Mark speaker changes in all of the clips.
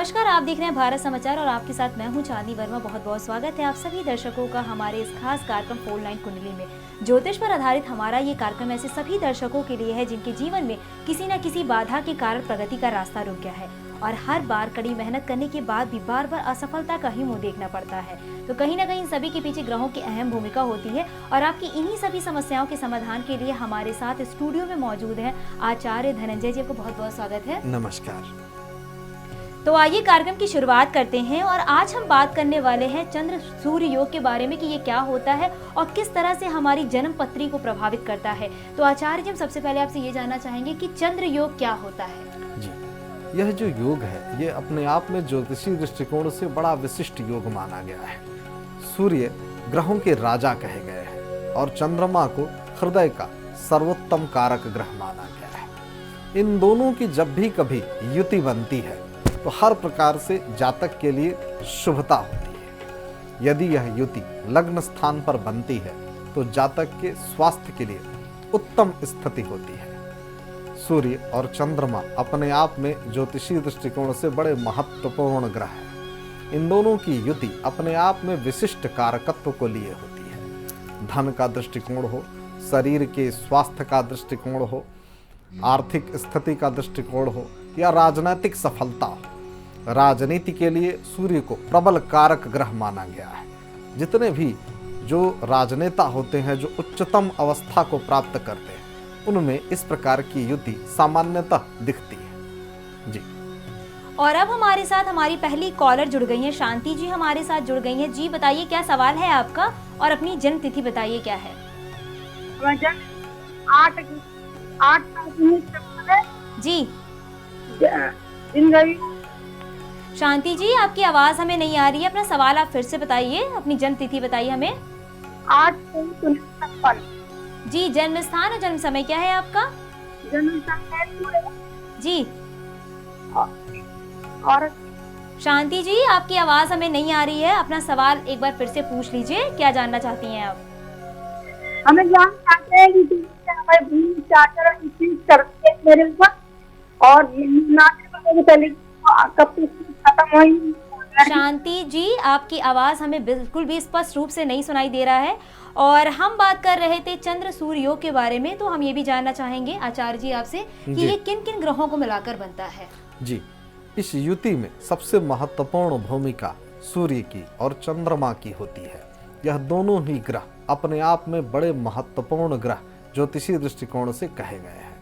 Speaker 1: नमस्कार, आप देख रहे हैं भारत समाचार और आपके साथ मैं हूं चांदनी वर्मा। बहुत बहुत स्वागत है आप सभी दर्शकों का हमारे इस खास कार्यक्रम फोन लाइन कुंडली में। ज्योतिष पर आधारित हमारा ये कार्यक्रम ऐसे सभी दर्शकों के लिए है जिनके जीवन में किसी न किसी बाधा के कारण प्रगति का रास्ता रुक गया है और हर बार कड़ी मेहनत करने के बाद भी बार बार असफलता का ही मुंह देखना पड़ता है। तो कहीं ना कहीं सभी के पीछे ग्रहों की अहम भूमिका होती है और आपकी इन्हीं सभी समस्याओं के समाधान के लिए हमारे साथ स्टूडियो में मौजूद है आचार्य धनंजय जी को बहुत बहुत स्वागत है।
Speaker 2: नमस्कार।
Speaker 1: तो आइए कार्यक्रम की शुरुआत करते हैं और आज हम बात करने वाले हैं चंद्र सूर्य योग के बारे में कि ये क्या होता है और किस तरह से हमारी जन्म पत्री को प्रभावित करता है। तो आचार्य जी, हम सबसे पहले आपसे ये जानना चाहेंगे कि चंद्र योग क्या होता है।
Speaker 2: जी, यह जो योग है ये अपने आप में ज्योतिषी दृष्टिकोण से बड़ा विशिष्ट योग माना गया है। सूर्य ग्रहों के राजा कहे गए हैं और चंद्रमा को हृदय का सर्वोत्तम कारक ग्रह माना गया है। इन दोनों की जब भी कभी युति बनती है तो हर प्रकार से जातक के लिए शुभता होती है। यदि यह युति लग्न स्थान पर बनती है तो जातक के स्वास्थ्य के लिए उत्तम स्थिति होती है। सूर्य और चंद्रमा अपने आप में ज्योतिषीय दृष्टिकोण से बड़े महत्वपूर्ण ग्रह हैं। इन दोनों की युति अपने आप में विशिष्ट कारकत्व को लिए होती है। धन का दृष्टिकोण हो, शरीर के स्वास्थ्य का दृष्टिकोण हो, आर्थिक स्थिति का दृष्टिकोण हो या राजनीतिक सफलता हो, राजनीति के लिए सूर्य को प्रबल कारक ग्रह माना गया है। जितने भी जो राजनेता होते हैं जो उच्चतम अवस्था को प्राप्त करते हैं उनमें इस प्रकार की युति सामान्यतः दिखती है। जी।
Speaker 1: और अब हमारे साथ हमारी पहली कॉलर जुड़ गई हैं, शांति जी हमारे साथ जुड़ गई हैं। जी बताइए क्या सवाल है आपका और अपनी जन्म तिथि बताइए क्या है। जी शांति जी, आपकी आवाज हमें नहीं आ रही है। अपना सवाल आप फिर से बताइए, अपनी जन्म तिथि बताइए हमें।
Speaker 3: 8
Speaker 1: जी, जन्म स्थान और जन्म समय क्या है आपका?
Speaker 3: जन्म स्थान
Speaker 1: जी।
Speaker 3: और
Speaker 1: शांति जी, आपकी आवाज हमें नहीं आ रही है। अपना सवाल एक बार फिर से पूछ लीजिए, क्या जानना चाहती हैं आप?
Speaker 3: हमें जानना चाहते हैं कि हमारे भूमि चार्जर करते हैं मेरे ऊपर और कब खत्म हुई।
Speaker 1: शांति जी, आपकी आवाज हमें बिल्कुल भी स्पष्ट रूप से नहीं सुनाई दे रहा है और हम बात कर रहे थे चंद्र सूर्य योग के बारे में। तो हम ये भी जानना चाहेंगे आचार्य जी आपसे कि ये किन किन ग्रहों को मिलाकर बनता है।
Speaker 2: जी, इस युति में सबसे महत्वपूर्ण भूमिका सूर्य की और चंद्रमा की होती है। यह दोनों ही ग्रह अपने आप में बड़े महत्वपूर्ण ग्रह ज्योतिषीय दृष्टिकोण से कहे गए हैं।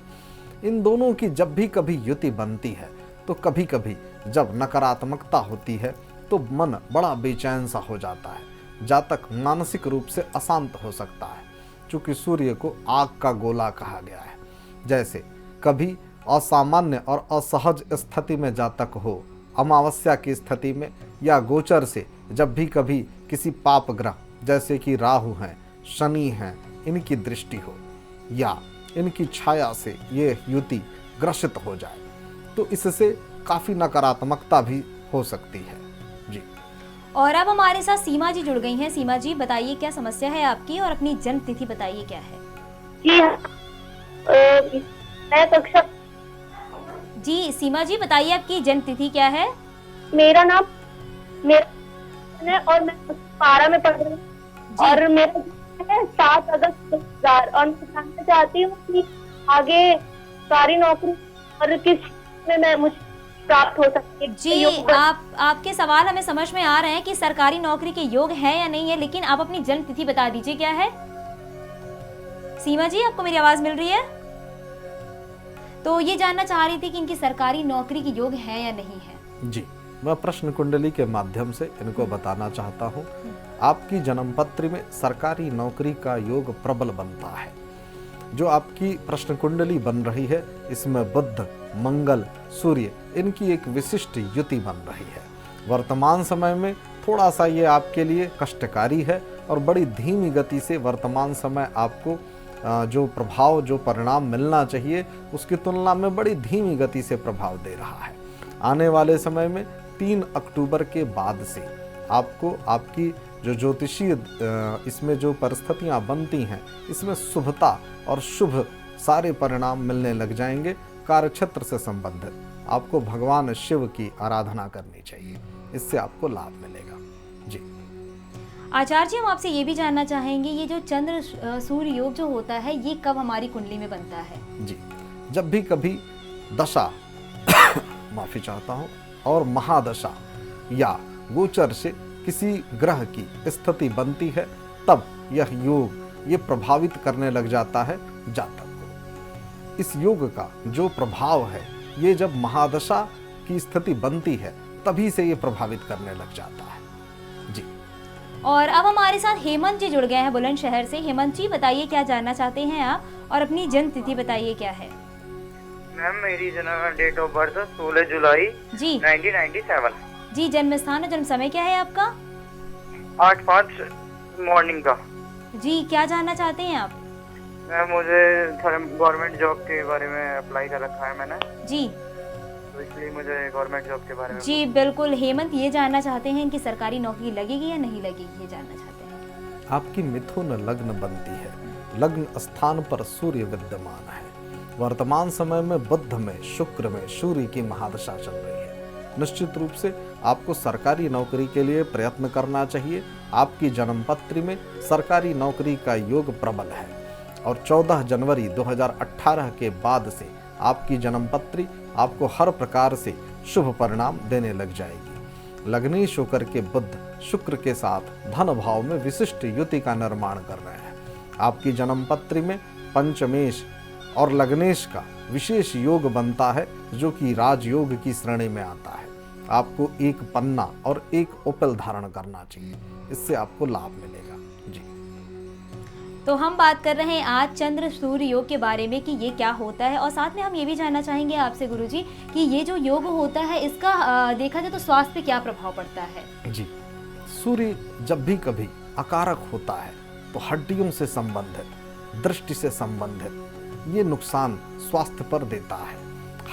Speaker 2: इन दोनों की जब भी कभी युति बनती है तो कभी कभी जब नकारात्मकता होती है तो मन बड़ा बेचैन सा हो जाता है। जातक मानसिक रूप से अशांत हो सकता है। चूँकि सूर्य को आग का गोला कहा गया है। जैसे कभी असामान्य और असहज स्थिति में जातक हो, अमावस्या की स्थिति में या गोचर से जब भी कभी किसी पाप ग्रह जैसे कि राहु हैं, शनि हैं, इनकी दृष्टि हो या इनकी छाया से ये युति ग्रसित हो जाए तो इससे काफी नकारात्मकता भी हो सकती है। जी।
Speaker 1: और अब हमारे साथ सीमा जी जुड़ गई हैं। सीमा जी बताइए क्या समस्या है आपकी और अपनी जन्म तिथि बताइए क्या है।
Speaker 3: मैं कक्षा।
Speaker 1: जी सीमा जी बताइए आपकी जन्म तिथि क्या है।
Speaker 3: मेरा नाम मेरा और मैं 12 में पढ़ रही हूँ और मेरा है 7 अगस्त 2000 और मैं जानना चाहती हूँ कि आगे सारी नौकरी और किस में मैं मुझे प्राप्त हो सकती है।
Speaker 1: जी, आपके सवाल हमें समझ में आ रहे हैं कि सरकारी नौकरी के योग है या नहीं है, लेकिन आप अपनी जन्म तिथि बता दीजिए क्या है। सीमा जी, आपको मेरी आवाज मिल रही है? तो ये जानना चाह रही थी कि इनकी सरकारी नौकरी के योग है या नहीं है।
Speaker 2: जी, मैं प्रश्न कुंडली के माध्यम से इनको बताना चाहता हूँ। आपकी जन्म पत्री में सरकारी नौकरी का योग प्रबल बनता है। जो आपकी प्रश्न कुंडली बन रही है इसमें बुध, मंगल, सूर्य इनकी एक विशिष्ट युति बन रही है। वर्तमान समय में थोड़ा सा ये आपके लिए कष्टकारी है और बड़ी धीमी गति से वर्तमान समय आपको जो प्रभाव, जो परिणाम मिलना चाहिए उसकी तुलना में बड़ी धीमी गति से प्रभाव दे रहा है। आने वाले समय में 3 अक्टूबर के बाद से आपको आपकी जो ज्योतिषीय इसमें जो परिस्थितियां बनती हैं इसमें शुभता और शुभ सारे परिणाम मिलने लग जाएंगे। कार्यक्षेत्र से संबंधित आपको भगवान शिव की आराधना करनी चाहिए, इससे आपको लाभ मिलेगा। जी
Speaker 1: आचार्य जी, हम आपसे ये भी जानना चाहेंगे, ये जो चंद्र सूर्य योग जो होता है ये कब हमारी कुंडली में बनता है?
Speaker 2: जी, जब भी कभी दशा माफी चाहता हूँ और महादशा या गोचर से किसी ग्रह की स्थिति बनती है, तब यह योग ये प्रभावित करने लग जाता है जातक को। इस योग का जो प्रभाव है ये जब महादशा की स्थिति बनती है तभी से ये प्रभावित करने लग जाता है। जी
Speaker 1: और अब हमारे साथ हेमंत जी जुड़ गए हैं बुलंदशहर से। हेमंत जी, बताइए क्या जानना चाहते हैं आप, और अपनी जन्म तिथि बताइए क्या है?
Speaker 4: मैम, मेरी जन्म डेट ऑफ बर्थ 16 जुलाई
Speaker 1: जी
Speaker 4: 1997।
Speaker 1: जी, जन्म स्थान और जन्म समय क्या है आपका?
Speaker 4: 8:05 मॉर्निंग का।
Speaker 1: जी, क्या जानना चाहते हैं आप?
Speaker 4: मैम, मुझे गवर्नमेंट जॉब के बारे में अप्लाई कर रखा है मैंने,
Speaker 1: जी
Speaker 4: तो इसलिए मुझे गवर्नमेंट जॉब के बारे में।
Speaker 1: जी बिल्कुल, हेमंत ये जानना चाहते हैं कि सरकारी नौकरी लगेगी या नहीं लगेगी, ये जानना चाहते हैं।
Speaker 2: आपकी मिथुन लग्न बनती है, लग्न स्थान पर सूर्य विद्यमान है। वर्तमान समय में बुध में, शुक्र में सूर्य की महादशा चल रही है। निश्चित रूप से आपको सरकारी नौकरी के लिए प्रयत्न करना चाहिए। आपकी जन्मपत्री में सरकारी नौकरी का योग प्रबल है और 14 जनवरी 2018 के बाद से आपकी जन्मपत्री आपको हर प्रकार से शुभ परिणाम देने लग जाएगी। लग्नेश होकर के बुध शुक्र के साथ धन भाव में विशिष्ट युति का निर्माण कर रहे हैं। आपकी जन्मपत्री में पंचमेश और लग्नेश का विशेष योग बनता है जो कि राजयोग की श्रेणी में आता है। आपको एक पन्ना और एक ओपल धारण करना चाहिए, इससे आपको लाभ मिलेगा। जी
Speaker 1: तो हम बात कर रहे हैं आज चंद्र सूर्य योग के बारे में कि ये क्या होता है, और साथ में हम ये भी जानना चाहेंगे आपसे गुरुजी कि ये जो योग होता है इसका देखा जाए तो स्वास्थ्य पे क्या प्रभाव पड़ता है?
Speaker 2: जी, सूर्य जब भी कभी अकारक होता है तो हड्डियों से संबंधित, दृष्टि से संबंधित ये नुकसान स्वास्थ्य पर देता है।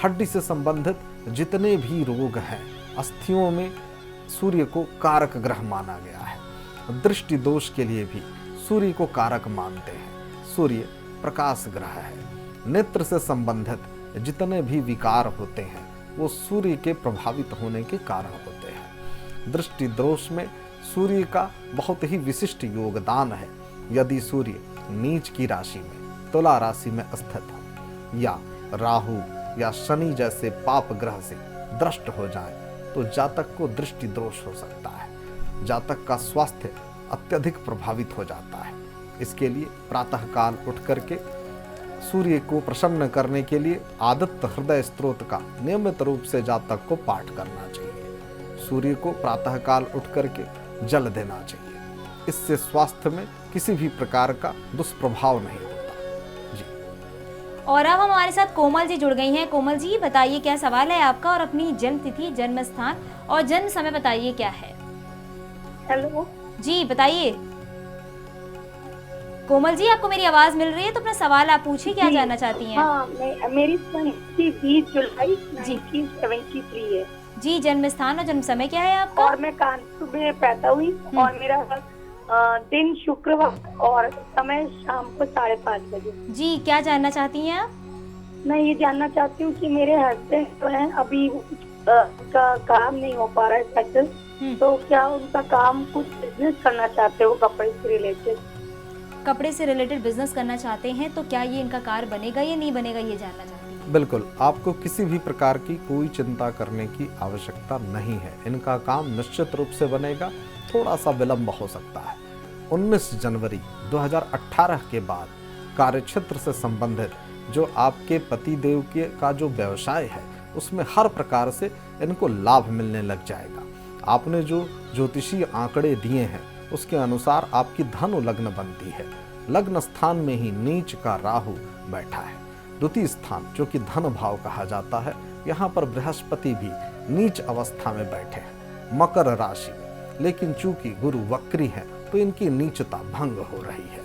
Speaker 2: हड्डी से संबंधित जितने भी रोग हैं, अस्थियों में सूर्य को कारक ग्रह माना गया है। दृष्टि दोष के लिए भी सूर्य को कारक मानते हैं। सूर्य प्रकाश ग्रह है। नेत्र से संबंधित जितने भी विकार होते हैं वो सूर्य के प्रभावित होने के कारण होते हैं। दृष्टि दोष में सूर्य का बहुत ही विशिष्ट योगदान है। यदि सूर्य नीच की राशि में, तुला राशि में स्थित हो या राहु या शनि जैसे पाप ग्रह से दृष्ट हो जाए तो जातक को दृष्टि दोष हो सकता है। जातक का स्वास्थ्य अत्यधिक प्रभावित हो जाता है। इसके लिए प्रातः काल उठ करके सूर्य को प्रसन्न करने के लिए आदित्य हृदय स्तोत्र का नियमित रूप से जातक को पाठ करना चाहिए। सूर्य को प्रातः काल उठ करके जल देना चाहिए। इससे स्वास्थ्य में किसी भी प्रकार का दुष्प्रभाव नहीं होता।
Speaker 1: और अब हमारे साथ कोमल जी जुड़ गई हैं। कोमल जी, बताइए क्या सवाल है आपका, और अपनी जन्म तिथि, जन्म स्थान और जन्म समय बताइए क्या है?
Speaker 3: हेलो
Speaker 1: जी बताइए। कोमल जी, आपको मेरी आवाज मिल रही है तो अपना सवाल आप पूछिए, क्या जानना चाहती हैं?
Speaker 3: हाँ, मेरी 20 जुलाई 1973 है
Speaker 1: जी। जन्म स्थान और जन्म समय क्या है आपका?
Speaker 3: और मैं कानपुर में पैदा हुई और मेरा दिन शुक्रवार और समय शाम को 5:30 बजे।
Speaker 1: जी, क्या जानना चाहती हैं आप?
Speaker 3: मैं ये जानना चाहती हूँ कि मेरे हस्बैंड जो हैं अभी उनका काम नहीं हो पा रहा है सेटल, तो क्या उनका काम कुछ बिजनेस करना चाहते हो कपड़े से रिलेटेड?
Speaker 1: कपड़े से रिलेटेड बिजनेस करना चाहते हैं तो क्या ये इनका कार्य बनेगा या नहीं बनेगा, ये जानना चाहती हैं?
Speaker 2: बिल्कुल, आपको किसी भी प्रकार की कोई चिंता करने की आवश्यकता नहीं है। इनका काम निश्चित रूप से बनेगा, थोड़ा सा विलंब हो सकता है। 19 जनवरी 2018 के बाद कार्यक्षेत्र से संबंधित जो आपके पति देव के का जो व्यवसाय है उसमें हर प्रकार से इनको लाभ मिलने लग जाएगा। आपने जो ज्योतिषीय आंकड़े दिए हैं उसके अनुसार आपकी धनु लग्न बनती है। लग्न स्थान में ही नीच का राहु बैठा है। द्वितीय स्थान जो कि धन भाव कहा जाता है, यहाँ पर बृहस्पति भी नीच अवस्था में बैठे हैं मकर राशि में, लेकिन चूंकि गुरु वक्री है तो इनकी नीचता भंग हो रही है।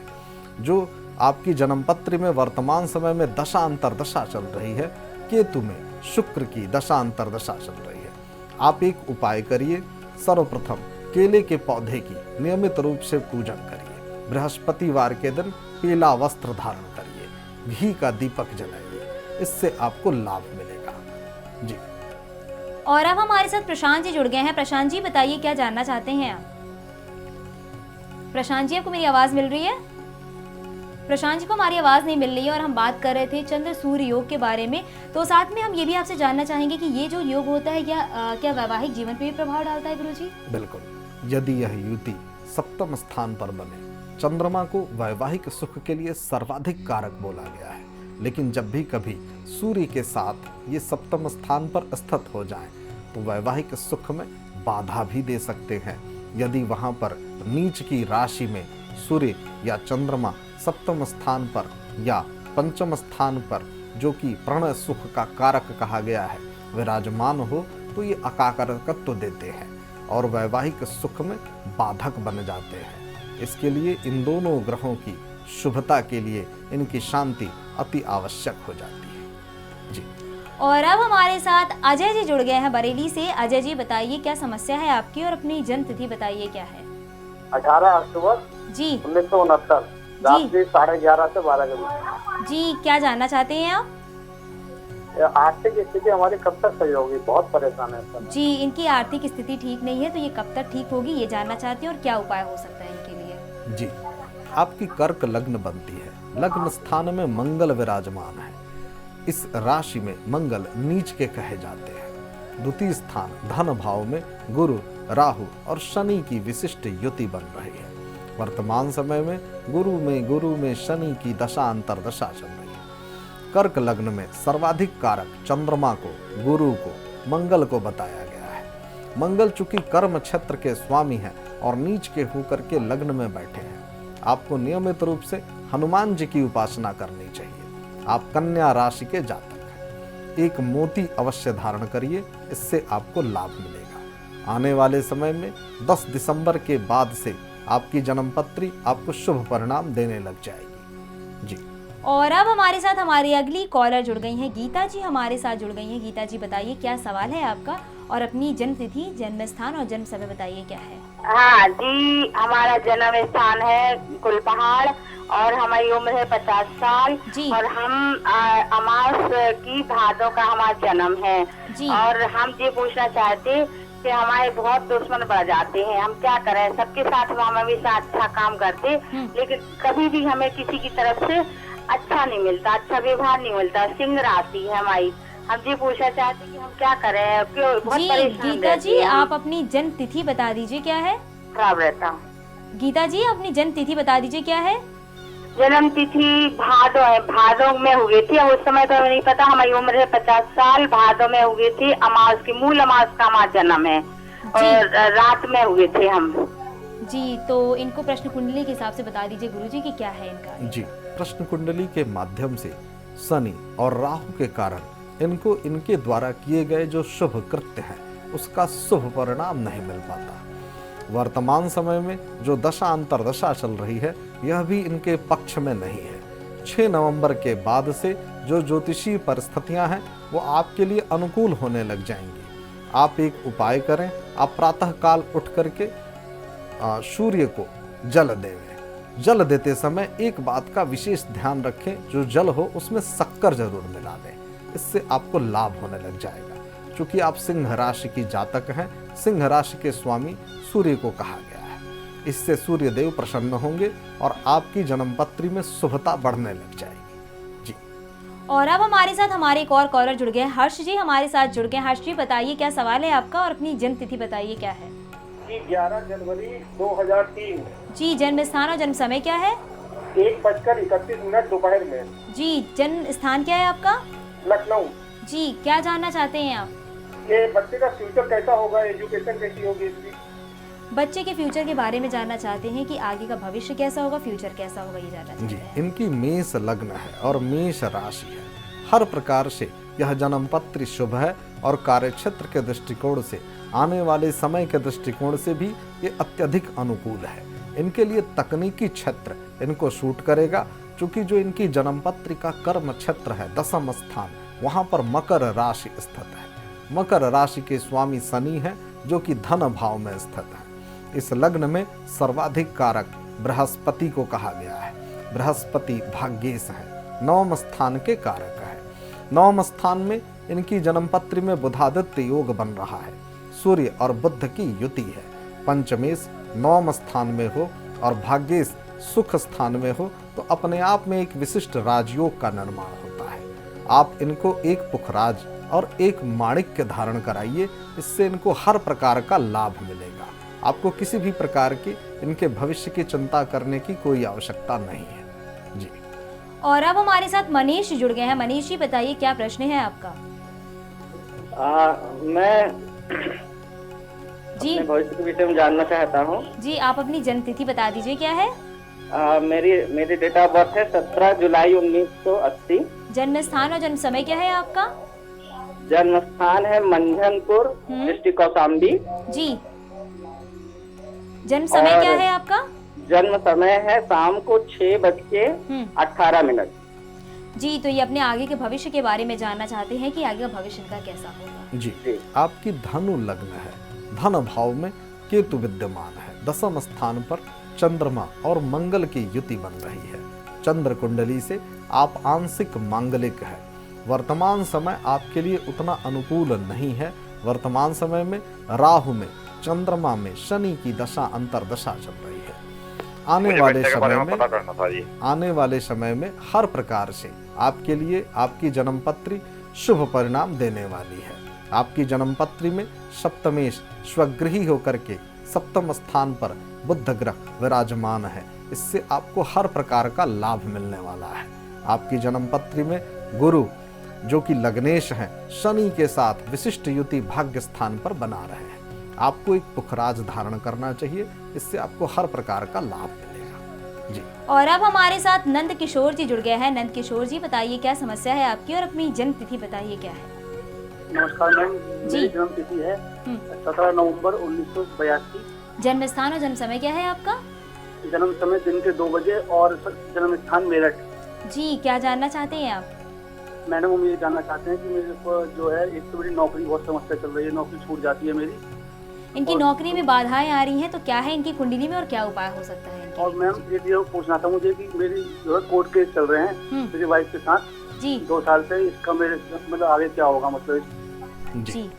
Speaker 2: जो आपकी जन्मपत्री में वर्तमान समय में दशा अंतरदशा चल रही है, केतु में शुक्र की दशा अंतरदशा चल रही है। आप एक उपाय करिए, सर्वप्रथम केले के पौधे की नियमित रूप से पूजन करिए। बृहस्पतिवार के दिन पीला वस्त्र धारण करिए, घी का दीपक जलाइए, इससे आपको लाभ मिलेगा। जी
Speaker 1: और अब हमारे साथ प्रशांत जी जुड़ गए हैं। प्रशांत जी बताइए क्या जानना चाहते हैं आप? प्रशांत जी आपको मेरी आवाज मिल रही है? प्रशांत जी को हमारी आवाज नहीं मिल रही है और हम बात कर रहे थे चंद्र सूर्य योग के बारे में। तो साथ में हम ये भी आपसे जानना चाहेंगे कि ये जो योग होता है क्या वैवाहिक जीवन पे भी प्रभाव डालता है गुरुजी?
Speaker 2: बिल्कुल। यदि यह युति सप्तम स्थान पर बने, चंद्रमा को वैवाहिक सुख के लिए सर्वाधिक कारक बोला गया है, लेकिन जब भी कभी सूर्य के साथ ये सप्तम स्थान पर स्थित हो जाएं, तो वैवाहिक सुख में बाधा भी दे सकते हैं। यदि वहां पर नीच की राशि में सूर्य या चंद्रमा सप्तम स्थान पर या पंचम स्थान पर, जो कि प्रणय सुख का कारक कहा गया है, विराजमान हो, तो ये अकाकारकत्व देते हैं और वैवाहिक सुख में बाधक बन जाते हैं। इसके लिए इन दोनों ग्रहों की शुभता के लिए इनकी शांति अति आवश्यक हो जाती है जी।
Speaker 1: और अब हमारे साथ अजय जी जुड़ गए हैं बरेली से। अजय जी बताइए क्या समस्या है आपकी और अपनी जन्म तिथि बताइए क्या है?
Speaker 5: 18 अक्टूबर
Speaker 1: जी
Speaker 5: 1969 रात्रि 11:30 से 12 बजे।
Speaker 1: जी क्या जानना चाहते हैं आप?
Speaker 5: आर्थिक स्थिति हमारी कब तक सही होगी? बहुत परेशान है सर।
Speaker 1: जी इनकी आर्थिक स्थिति ठीक नहीं है, तो ये कब तक ठीक होगी ये जानना चाहते हैं और क्या उपाय हो सकता है इनके लिए?
Speaker 2: जी, आपकी कर्क लग्न बनती है, लग्न स्थान में मंगल विराजमान है। इस राशि में मंगल नीच के कहे जाते हैं। द्वितीय स्थान धन भाव में गुरु, राहु और शनि की विशिष्ट युति बन रही है। वर्तमान समय में गुरु में शनि की दशा अंतर्दशा चल रही है। कर्क लग्न में सर्वाधिक कारक चंद्रमा को, गुरु को, मंगल को बताया गया है। मंगल चूंकि कर्म क्षेत्र के स्वामी हैं और नीच के होकर के लग्न में बैठे हैं, आपको नियमित रूप से हनुमान जी की उपासना करनी चाहिए। आप कन्या राशि के जातक हैं, एक मोती अवश्य धारण करिए, इससे आपको लाभ मिलेगा। आने वाले समय में 10 दिसंबर के बाद से आपकी जन्मपत्री आपको शुभ परिणाम देने लग जाएगी जी।
Speaker 1: और अब हमारे साथ हमारी अगली कॉलर जुड़ गई हैं, गीता जी हमारे साथ जुड़ गई हैं। गीता जी बताइए क्या सवाल है आपका और अपनी जन्म तिथि, जन्म स्थान और जन्म समय बताइए क्या है?
Speaker 3: हाँ जी, हमारा जन्म स्थान है कुलपहाड़ और हमारी उम्र है 50 साल
Speaker 1: जी।
Speaker 3: और हम अमास की भादों का हमारा जन्म है
Speaker 1: जी।
Speaker 3: और हम ये पूछना चाहते कि हमारे बहुत दुश्मन बढ़ जाते हैं, हम क्या करें? सबके साथ हम हमेशा अच्छा काम करते, लेकिन कभी भी हमें किसी की तरफ से अच्छा नहीं मिलता, अच्छा व्यवहार नहीं मिलता। सिंह राशि है हमारी, हम ये पूछना चाहते हैं कि हम क्या करें? क्यों बहुत
Speaker 1: जी
Speaker 3: परेशान
Speaker 1: गीता
Speaker 3: रहते
Speaker 1: जी
Speaker 3: हैं हम।
Speaker 1: आप अपनी जन्म तिथि बता दीजिए क्या है?
Speaker 3: खराब रहता।
Speaker 1: गीता जी अपनी जन्म तिथि बता दीजिए क्या है?
Speaker 3: जन्म तिथि भादो है, भादो में हुई थी। उस समय तो नहीं पता, हमारी उम्र है 50 साल, भादो में हुई थी। अमास की, मूल अमास का हमारा जन्म है और रात में हुए थे हम
Speaker 1: जी। तो इनको प्रश्न कुंडली के हिसाब से बता दीजिए गुरुजी कि क्या है इनका?
Speaker 2: जी, प्रश्न कुंडली के माध्यम से शनि और राहु के कारण इनको इनके द्वारा किए गए जो शुभ कृत्य हैं उसका शुभ परिणाम नहीं मिल पाता। वर्तमान समय में जो दशा अंतर्दशा चल रही है यह भी इनके पक्ष में नहीं है। 6 नवंबर के बाद से जो ज्योतिषीय परिस्थितियां हैं वो आपके लिए अनुकूल होने लग जाएंगी। आप एक उपाय करें, आप प्रातः काल उठ करके सूर्य को जल देवें। जल देते समय एक बात का विशेष ध्यान रखें, जो जल हो उसमें शक्कर जरूर मिला दें, इससे आपको लाभ होने लग जाएगा। क्योंकि आप सिंह राशि की जातक हैं, सिंह राशि के स्वामी सूर्य को कहा गया है। इससे सूर्य देव प्रसन्न होंगे और आपकी जन्मपत्री में शुभता बढ़ने लग जाएगी जी।
Speaker 1: और अब हमारे साथ हमारे एक और कॉलर जुड़ गए हैं, हर्ष जी हमारे साथ जुड़ गए। हर्ष जी बताइए क्या सवाल है आपका और अपनी जन्म तिथि बताइए क्या है?
Speaker 5: जी 11 जनवरी 2003
Speaker 1: जी जन्म स्थान और जन्म समय क्या है?
Speaker 5: 1:31 दोपहर में।
Speaker 1: जी जन्म स्थान क्या है आपका?
Speaker 5: लखनऊ।
Speaker 1: जी क्या जानना चाहते हैं आप?
Speaker 5: ये बच्चे का फ्यूचर कैसा होगा, एजुकेशन कैसी होगी इसकी?
Speaker 1: बच्चे के फ्यूचर के बारे में जानना चाहते हैं कि आगे का भविष्य कैसा होगा, फ्यूचर कैसा होगा, ये जानना चाहते
Speaker 2: जी,
Speaker 1: हैं।
Speaker 2: इनकी मेष लग्न है और मेष राशि है। हर प्रकार से यह जन्मपत्री शुभ है और कार्यक्षेत्र के दृष्टिकोण से, आने वाले समय के दृष्टिकोण से भी ये अत्यधिक अनुकूल है। इनके लिए तकनीकी क्षेत्र इनको सूट करेगा, क्योंकि जो इनकी जन्मपत्री का कर्म क्षेत्र है, दशम स्थान, वहाँ पर मकर राशि स्थित है। मकर राशि के स्वामी शनि हैं, जो कि धन भाव में स्थित है। इस लग्न में सर्वाधिक कारक बृहस्पति को कहा गया है। बृहस्पति भाग्येश है, 9वें स्थान के कारक है। नवम स्थान में इनकी जन्मपत्री में बुधादित्य योग बन रहा है। सूर्य और बुध की युति है। पंचमेश नवम स्थान में हो और भाग्येश सुख स्थान में हो तो अपने आप में एक विशिष्ट राजयोग का निर्माण होता है। आप इनको एक पुखराज और एक माणिक्य धारण कराइए, इससे इनको हर प्रकार का लाभ मिलेगा। आपको किसी भी प्रकार की इनके भविष्य की चिंता करने की कोई आवश्यकता नहीं है जी।
Speaker 1: और अब हमारे साथ मनीष जुड़ गए हैं। मनीष जी बताइए क्या प्रश्न है आपका?
Speaker 5: मैं
Speaker 1: जी
Speaker 5: अपने भविष्य के विषय में जानना चाहता हूँ।
Speaker 1: जी, आप अपनी जन्म तिथि बता दीजिए क्या है?
Speaker 5: मेरी डेट ऑफ बर्थ है 17 जुलाई 1980।
Speaker 1: जन्म स्थान और जन्म समय क्या है आपका?
Speaker 5: जन्म स्थान है मंझनपुर, डिस्ट्रिक्ट कौशाम्बी।
Speaker 1: जी, जन्म समय
Speaker 5: और
Speaker 1: क्या है आपका?
Speaker 5: जन्म समय है शाम को 6:18।
Speaker 2: जी,
Speaker 1: तो ये अपने आगे के भविष्य के बारे में जानना चाहते हैं कि आगे का भविष्य इनका कैसा होगा।
Speaker 2: जी, आपकी धनु लग्न है। धन भाव में केतु विद्यमान है। दसम स्थान पर चंद्रमा और मंगल की युति बन रही है। चंद्र कुंडली से आप आंशिक मांगलिक है। वर्तमान समय आपके लिए उतना अनुकूल नहीं है। वर्तमान समय में राहु में, चंद्रमा में शनि की दशा अंतरदशा चल रही है। आने वाले समय में हर प्रकार से आपके लिए आपकी जन्मपत्री शुभ परिणाम देने वाली है। आपकी जन्मपत्री में सप्तमेश स्वगृही होकर के सप्तम स्थान पर बुध ग्रह विराजमान है। इससे आपको हर प्रकार का लाभ मिलने वाला है। आपकी जन्मपत्री में गुरु जो कि लग्नेश हैं, शनि के साथ विशिष्ट युति भाग्य स्थान पर बना रहे हैं। आपको एक पुखराज धारण करना चाहिए, इससे आपको हर प्रकार का लाभ मिलेगा जी।
Speaker 1: और अब हमारे साथ नंद किशोर जी जुड़ गए हैं। नंद किशोर जी बताइए क्या समस्या है आपकी और अपनी जन्म तिथि बताइए क्या है?
Speaker 5: नमस्कार मैम,
Speaker 1: जी।
Speaker 5: मेरी जन्म तिथि है 17 नवंबर 1982।
Speaker 1: जन्म स्थान और जन्म समय क्या है आपका?
Speaker 5: जन्म समय दिन के 2 बजे और जन्म स्थान मेरठ।
Speaker 1: जी, क्या जानना चाहते हैं आप?
Speaker 5: मैडम हम ये जानना चाहते हैं कि मेरे को जो है एक तो मेरी नौकरी बहुत समस्या चल रही है, नौकरी छूट जाती है मेरी।
Speaker 1: इनकी नौकरी में बाधाएं आ रही हैं तो क्या है इनकी कुंडली में और क्या उपाय हो सकता है इनके
Speaker 5: और
Speaker 1: लिए?
Speaker 5: मैम ये पूछना था मुझे कि मेरी जो है कोर्ट केस चल रहे हैं मेरी वाइफ के साथ
Speaker 1: जी
Speaker 5: 2 साल से। इसका मेरे मतलब आगे क्या होगा मतलब
Speaker 2: जी।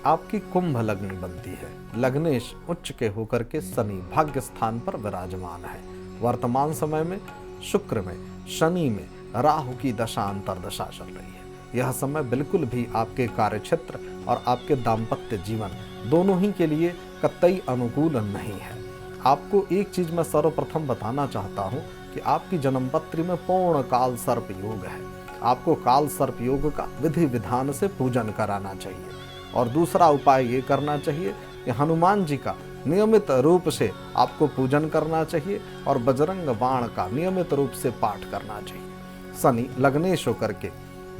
Speaker 2: आपकी कुंभ लग्न बनती है। लग्नेश उच्च के होकर के शनि भाग्य स्थान पर विराजमान है। वर्तमान समय में शुक्र में, शनि में राहु की दशा अंतरदशा चल रही है। यह समय बिल्कुल भी आपके कार्यक्षेत्र और आपके दाम्पत्य जीवन दोनों ही के लिए कतई अनुकूल नहीं है। आपको एक चीज मैं सर्वप्रथम बताना चाहता हूँ कि आपकी जन्मपत्री में पूर्ण काल सर्प योग है। आपको काल सर्प योग का विधि विधान से पूजन कराना चाहिए। और दूसरा उपाय ये करना चाहिए कि हनुमान जी का नियमित रूप से आपको पूजन करना चाहिए और बजरंग बाण का नियमित रूप से पाठ करना चाहिए। शनि लग्नेश होकर के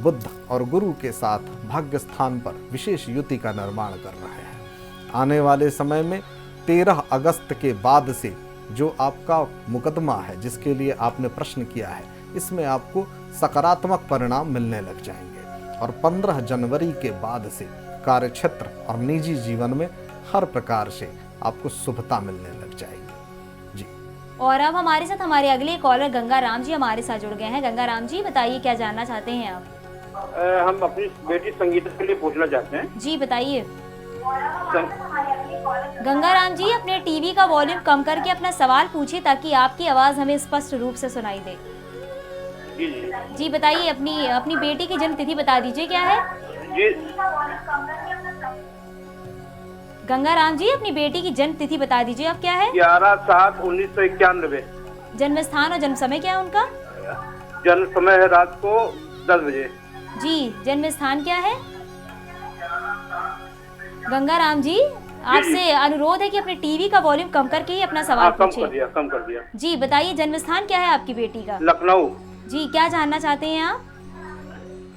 Speaker 2: बुध और गुरु के साथ भाग्य स्थान पर विशेष युति का निर्माण कर रहे हैं। आने वाले समय में 13 अगस्त के बाद से जो आपका मुकदमा है, जिसके लिए आपने प्रश्न किया है, इसमें आपको सकारात्मक परिणाम मिलने लग जाएंगे। और 15 जनवरी के बाद से कार्यक्षेत्र और निजी जीवन में हर प्रकार से आपको शुभता मिलने लग जाएगी जी।
Speaker 1: और अब हमारे साथ हमारे अगले कॉलर गंगा राम जी हमारे साथ जुड़ गए हैं। गंगा राम जी बताइए क्या जानना चाहते हैं आप?
Speaker 5: हम अपनी बेटी संगीता के लिए पूछना चाहते हैं।
Speaker 1: जी बताइए। गंगा राम जी अपने टीवी का वॉल्यूम कम करके अपना सवाल पूछिए ताकि आपकी आवाज हमें स्पष्ट रूप से सुनाई दे।
Speaker 5: जी जी
Speaker 1: जी बताइए, अपनी बेटी की जन्म तिथि बता दीजिए क्या है?
Speaker 5: जी
Speaker 1: गंगा राम जी अपनी बेटी की जन्म तिथि बता दीजिए आप क्या है?
Speaker 5: 11/7/1991।
Speaker 1: जन्म स्थान और जन्म समय क्या है उनका?
Speaker 5: जन्म समय है रात को 10 बजे।
Speaker 1: जी, जन्म स्थान क्या है? गंगा राम जी आपसे अनुरोध है कि अपने टीवी का वॉल्यूम कम करके ही अपना सवाल पूछिए।
Speaker 5: कम कर दिया।
Speaker 1: जी बताइए, जन्म स्थान क्या है आपकी बेटी का?
Speaker 5: लखनऊ।
Speaker 1: जी, क्या जानना चाहते हैं आप?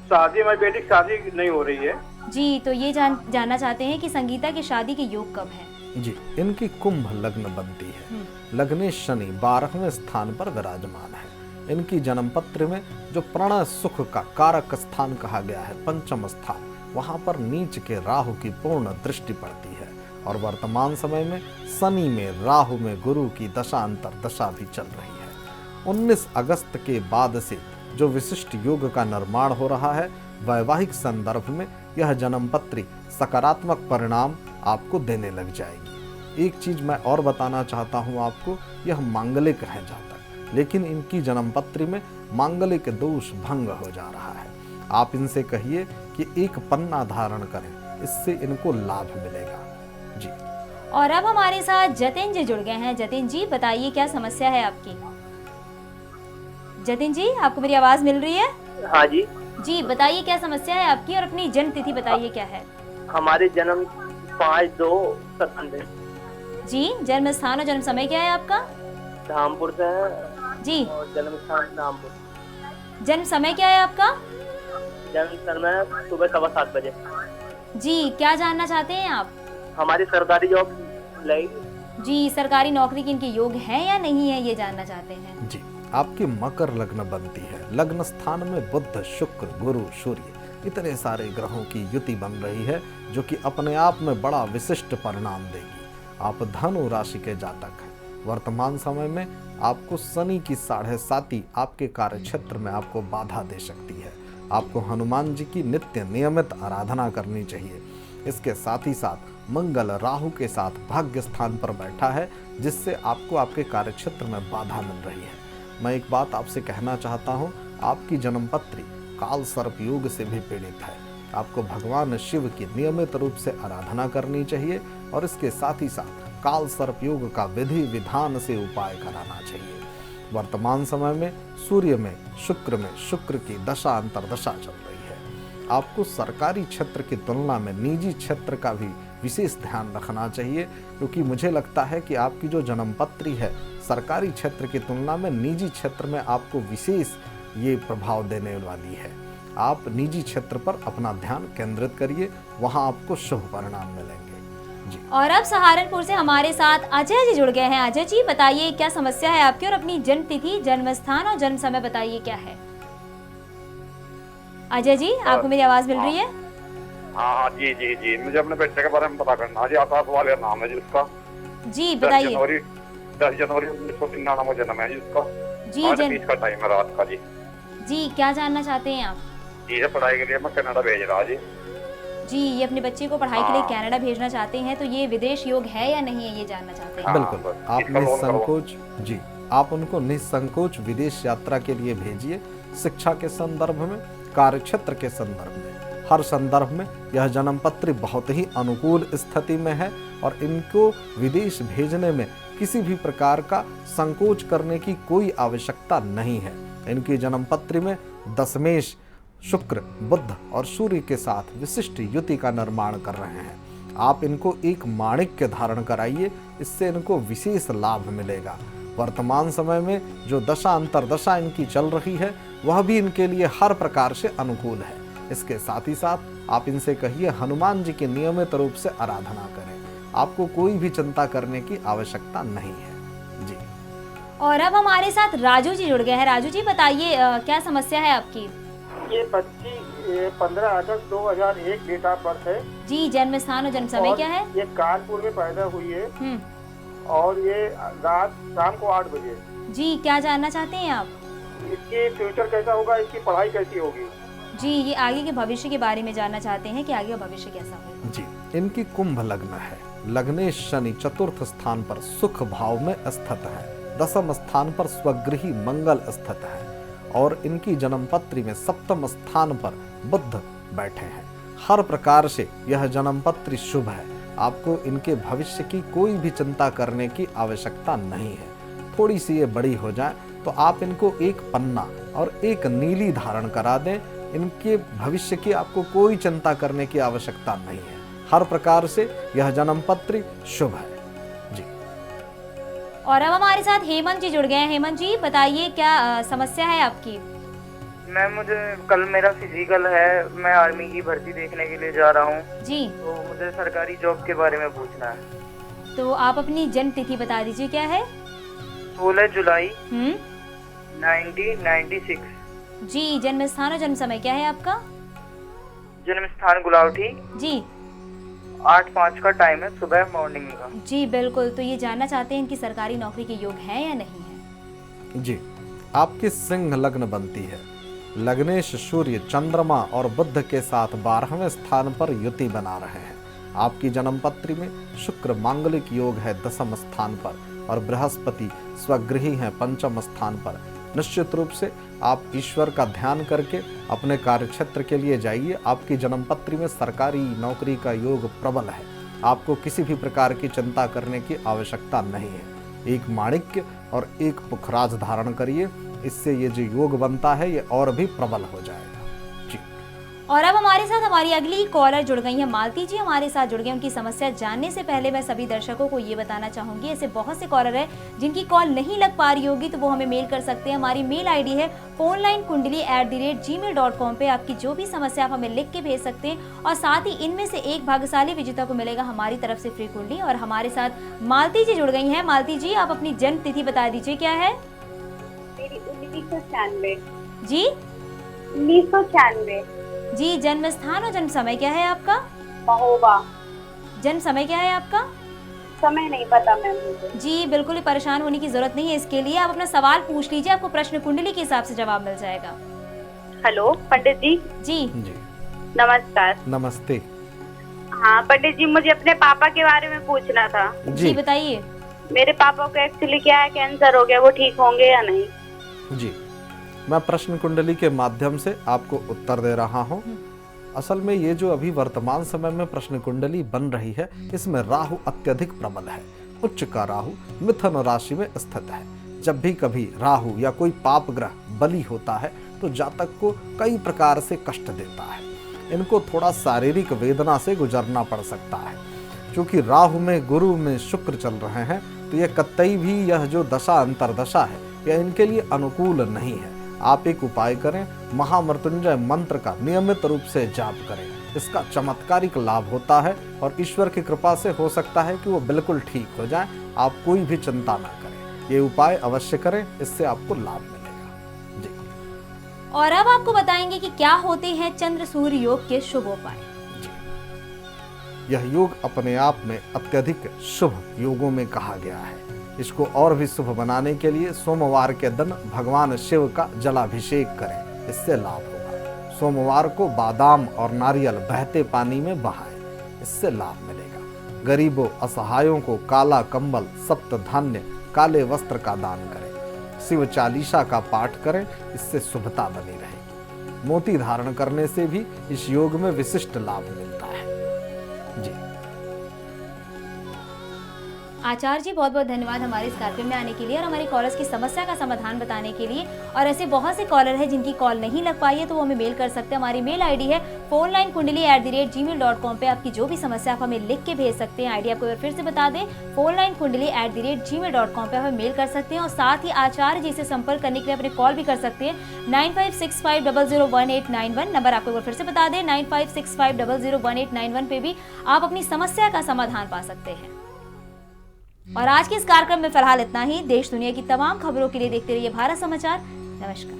Speaker 5: शादी, हमारी बेटी की शादी नहीं हो रही है।
Speaker 1: जी, तो ये जानना चाहते हैं कि संगीता की शादी के योग कब है?
Speaker 2: जी, इनकी कुंभ लग्न बनती है। लग्नेश शनि 12वें स्थान पर विराजमान है। इनकी जन्मपत्र में जो प्रणय सुख का कारक स्थान कहा गया है, पंचम स्थान, वहां पर नीच के राहु की पूर्ण दृष्टि पड़ती है। और वर्तमान समय में शनि में, राहु में गुरु की दशा अंतर दशा भी चल रही है। 19 अगस्त के बाद से जो विशिष्ट योग का निर्माण हो रहा है, वैवाहिक संदर्भ में यह जन्मपत्री सकारात्मक परिणाम आपको देने लग जाएगी। एक चीज मैं और बताना चाहता हूं आपको, यह मांगलिक है जातक, लेकिन इनकी जन्मपत्री में मांगलिक दोष भंग हो जा रहा है। आप इनसे कहिए कि एक पन्ना धारण करें, इससे इनको लाभ मिलेगा जी।
Speaker 1: और अब हमारे साथ जतिन जी जुड़ गए हैं। जतिन जी बताइए क्या समस्या है आपकी। जतिन जी आपको मेरी आवाज मिल रही है?
Speaker 6: हाँ जी।
Speaker 1: जी बताइए क्या समस्या है आपकी और अपनी जन्म तिथि बताइए क्या है।
Speaker 6: हमारे जन्म 5/2/97
Speaker 1: जी, जन्म स्थान और जन्म समय क्या है आपका?
Speaker 6: धामपुर से है
Speaker 1: जी।
Speaker 6: और जन्म स्थान धामपुर।
Speaker 1: जन्म समय क्या है आपका?
Speaker 6: जन्म समय सुबह 7:15 बजे।
Speaker 1: जी, क्या जानना चाहते हैं आप?
Speaker 6: हमारी सरकारी जॉब लगेगी।
Speaker 1: जी, सरकारी नौकरी के इनके योग है या नहीं है ये जानना चाहते हैं।
Speaker 2: जी, आपकी मकर लग्न बनती है। लग्न स्थान में बुध, शुक्र, गुरु, सूर्य, इतने सारे ग्रहों की युति बन रही है जो कि अपने आप में बड़ा विशिष्ट परिणाम देगी। आप धनु राशि के जातक हैं। वर्तमान समय में आपको शनि की 7.5 आपके कार्य क्षेत्र में आपको बाधा दे सकती है। आपको हनुमान जी की नित्य नियमित आराधना करनी चाहिए। इसके साथ ही साथ मंगल राहु के साथ भाग्य स्थान पर बैठा है, जिससे आपको आपके कार्य क्षेत्र में बाधा मिल रही है। मैं एक बात आपसे कहना चाहता हूँ, आपकी जन्मपत्री काल सर्प योग से भी पीड़ित है। आपको भगवान शिव की नियमित रूप से आराधना करनी चाहिए और इसके साथ ही साथ काल सर्प योग का विधि विधान से उपाय कराना चाहिए। वर्तमान समय में सूर्य में शुक्र की दशा अंतर्दशा चल रही है। आपको सरकारी क्षेत्र की तुलना में निजी क्षेत्र का भी विशेष ध्यान रखना चाहिए, क्योंकि मुझे लगता है कि आपकी जो जन्मपत्री है सरकारी क्षेत्र की तुलना में निजी क्षेत्र में आपको विशेष ये प्रभाव देने वाली है। आप निजी क्षेत्र पर अपना ध्यान केंद्रित करिए, वहां आपको शुभ परिणाम मिलेंगे जी।
Speaker 1: और अब सहारनपुर से हमारे साथ अजय जी जुड़ गए हैं। अजय जी बताइए क्या समस्या है आपकी और अपनी जन्म तिथि, जन्म स्थान और जन्म समय बताइए क्या है। अजय जी आपको मेरी आवाज मिल रही है?
Speaker 7: हाँ जी जी जी, मुझे अपने बेटे के बारे में पता करना है जी। आकाश वाले नाम है जी उसका।
Speaker 1: जी बताइए।
Speaker 7: 10 जनवरी 1999 जन्म है जी उसका।
Speaker 1: जी
Speaker 7: 8:20 का टाइम है रात का जी।
Speaker 1: जी क्या जानना चाहते हैं आप?
Speaker 7: जी पढ़ाई के लिए मैं कनाडा भेज रहा जी।
Speaker 1: जी ये अपने बच्चे को पढ़ाई के लिए कनाडा भेजना चाहते हैं, तो ये विदेश योग है या नहीं है ये जानना चाहते हैं।
Speaker 2: बिल्कुल,
Speaker 7: बस
Speaker 2: आप
Speaker 7: इसका लोन
Speaker 2: निसंकोच जी, आप उनको निसंकोच विदेश यात्रा के लिए भेजिए। शिक्षा के संदर्भ में, कार्य क्षेत्र के संदर्भ में, हर संदर्भ में यह जन्मपत्री बहुत ही अनुकूल स्थिति में है और इनको विदेश भेजने में किसी भी प्रकार का संकोच करने की कोई आवश्यकता नहीं है। इनकी जन्मपत्री में दशमेश शुक्र, बुध और सूर्य के साथ विशिष्ट युति का निर्माण कर रहे हैं। आप इनको एक माणिक्य धारण कराइए, इससे इनको विशेष लाभ मिलेगा। वर्तमान समय में जो दशा अंतर्दशा इनकी चल रही है वह भी इनके लिए हर प्रकार से अनुकूल है। इसके साथ ही साथ आप इनसे कहिए हनुमान जी की नियमित रूप से आराधना करें। आपको कोई भी चिंता करने की आवश्यकता नहीं है जी।
Speaker 1: और अब हमारे साथ राजू जी जुड़ गए हैं। राजू जी बताइए क्या समस्या है आपकी।
Speaker 5: ये बच्ची 15 अगस्त 2001 डेट ऑफ बर्थ है
Speaker 1: जी, जन्म स्थान और जन्म समय क्या है?
Speaker 5: ये कानपुर में पैदा हुई है और ये रात शाम को 8 बजे।
Speaker 1: जी क्या जानना चाहते हैं आप?
Speaker 5: इसकी फ्यूचर कैसा होगा, इसकी पढ़ाई कैसी होगी?
Speaker 1: जी ये आगे के भविष्य के बारे में जानना चाहते हैं कि आगे का भविष्य कैसा होगा।
Speaker 2: जी, इनकी कुंभ लग्न है। लग्नेश शनि चतुर्थ स्थान पर सुख भाव में स्थित है। दसम स्थान पर स्वगृही मंगल स्थित है और इनकी जन्मपत्री में सप्तम स्थान पर बुध बैठे हैं। हर प्रकार से यह जन्मपत्री शुभ है। आपको इनके भविष्य की कोई भी चिंता करने की आवश्यकता नहीं है। थोड़ी सी ये बड़ी हो जाए तो आप इनको एक पन्ना और एक नीली धारण करा दें। इनके भविष्य की आपको कोई चिंता करने की आवश्यकता नहीं है। हर प्रकार से यह जन्मपत्री शुभ है जी।
Speaker 1: और अब हमारे साथ हेमंत जी जुड़ गए हैं। हेमंत जी बताइए क्या समस्या है आपकी।
Speaker 4: मैम मुझे कल मेरा फिजिकल है, मैं आर्मी की भर्ती देखने के लिए जा रहा हूँ
Speaker 1: जी,
Speaker 4: तो मुझे सरकारी जॉब के बारे में पूछना है।
Speaker 1: तो आप अपनी जन्म तिथि बता दीजिए क्या है।
Speaker 4: 16 जुलाई 1996।
Speaker 1: जी जन्म स्थान और जन्म समय क्या है आपका?
Speaker 4: जन्म स्थान गुलावटी
Speaker 1: जी
Speaker 4: 8:05 का टाइम है, सुबह मॉर्निंग का।
Speaker 1: जी बिल्कुल, तो ये जानना चाहते हैं इनकी सरकारी नौकरी के योग है या नहीं है।
Speaker 2: जी, आपकी सिंह लग्न बनती है। लग्नेश सूर्य चंद्रमा और बुध के साथ 12वें स्थान पर युति बना रहे हैं। आपकी जन्मपत्री में शुक्र मांगलिक योग है 10वें स्थान पर और बृहस्पति स्वगृही हैं 5वें स्थान पर। निश्चित रूप से आप ईश्वर का ध्यान करके अपने कार्यक्षेत्र के लिए जाइए। आपकी जन्मपत्री में सरकारी नौकरी का योग प्रबल है। आपको किसी भी प्रकार की चिंता करने की आवश्यकता नहीं है। एक माणिक्य और एक पुखराज धारण करिए, इससे ये जो योग बनता है ये और भी प्रबल हो जाएगा जी।
Speaker 1: और अब हमारे साथ हमारी अगली कॉलर जुड़ गई हैं। मालती जी हमारे साथ जुड़ गए। उनकी समस्या जानने से पहले मैं सभी दर्शकों को ये बताना चाहूंगी, ऐसे बहुत से कॉलर हैं जिनकी कॉल नहीं लग पा रही होगी, तो वो हमें मेल कर सकते हैं। हमारी मेल आईडी है phonelinekundali@gmail.com पे आपकी जो भी समस्या आप हमें लिख के भेज सकते हैं। और साथ ही इनमें से एक भाग्यशाली विजेता को मिलेगा हमारी तरफ से फ्री कुंडली। और हमारे साथ मालती जी जुड़ गई हैं। मालती जी आप अपनी जन्म तिथि बता दीजिए, क्या है?
Speaker 3: मेरी 1996
Speaker 1: जी
Speaker 3: 1996
Speaker 1: जी। जन्म स्थान और जन्म समय क्या है आपका?
Speaker 3: महोबा।
Speaker 1: जन्म समय क्या है आपका?
Speaker 3: समय नहीं पता मैम मुझे।
Speaker 1: जी बिल्कुल ही परेशान होने की जरूरत नहीं है इसके लिए। आप अपना सवाल पूछ लीजिए, आपको प्रश्न कुंडली के हिसाब से जवाब मिल जाएगा।
Speaker 3: हेलो पंडित जी।
Speaker 1: जी
Speaker 2: जी
Speaker 3: नमस्कार।
Speaker 2: नमस्ते
Speaker 3: हाँ पंडित जी, मुझे अपने पापा के बारे में पूछना था।
Speaker 1: जी बताइए।
Speaker 3: मेरे पापा को एक्चुअली क्या है, कैंसर हो गया, वो ठीक होंगे या नहीं?
Speaker 2: जी, मैं प्रश्न कुंडली के माध्यम से आपको उत्तर दे रहा हूँ। असल में ये जो अभी वर्तमान समय में प्रश्न कुंडली बन रही है, इसमें राहु अत्यधिक प्रबल है। उच्च का राहु मिथुन राशि में स्थित है। जब भी कभी राहु या कोई पाप ग्रह बली होता है तो जातक को कई प्रकार से कष्ट देता है। इनको थोड़ा शारीरिक वेदना से गुजरना पड़ सकता है। क्योंकि राहु में गुरु में शुक्र चल रहे हैं तो यह कतई भी यह जो दशा अंतरदशा है यह इनके लिए अनुकूल नहीं है। आप एक उपाय करें, महामृत्युंजय मंत्र का नियमित रूप से जाप करें। इसका चमत्कारिक लाभ होता है और ईश्वर की कृपा से हो सकता है कि वो बिल्कुल ठीक हो जाए। आप कोई भी चिंता ना करें, ये उपाय अवश्य करें, इससे आपको लाभ मिलेगा जी।
Speaker 1: और अब आपको बताएंगे कि क्या होते हैं चंद्र सूर्य योग के शुभ उपाय।
Speaker 2: यह योग अपने आप में अत्यधिक शुभ योगों में कहा गया है। इसको और भी शुभ बनाने के लिए सोमवार के दिन भगवान शिव का जलाभिषेक करें, इससे लाभ होगा। सोमवार को बादाम और नारियल बहते पानी में बहाएं, इससे लाभ मिलेगा। गरीबों असहायों को काला कंबल, सप्त धान्य, काले वस्त्र का दान करें। शिव चालीसा का पाठ करें, इससे शुभता बनी रहेगी। मोती धारण करने से भी इस योग में विशिष्ट लाभ मिलता है जी।
Speaker 1: आचार्य जी बहुत बहुत धन्यवाद हमारे इस कार्यक्रम में आने के लिए और हमारी कॉलर्स की समस्या का समाधान बताने के लिए। और ऐसे बहुत से कॉलर हैं जिनकी कॉल नहीं लग पाई है, तो वो हमें मेल कर सकते हैं। हमारी मेल आईडी है phonelinekundali@gmail.com पे आपकी जो भी समस्या आप हमें लिख के भेज सकते हैं। आईडी आपको एक बार फिर से बता दें, phonelinekundali@gmail.com पे हमें मेल कर सकते हैं। और साथ ही आचार्य जी से संपर्क करने के लिए अपने कॉल भी कर सकते हैं 9565001891। नंबर आपको एक बार फिर से बता दें 9565001891 पे भी आप अपनी समस्या का समाधान पा सकते हैं। और आज के इस कार्यक्रम में फिलहाल इतना ही। देश दुनिया की तमाम खबरों के लिए देखते रहिए भारत समाचार। नमस्कार।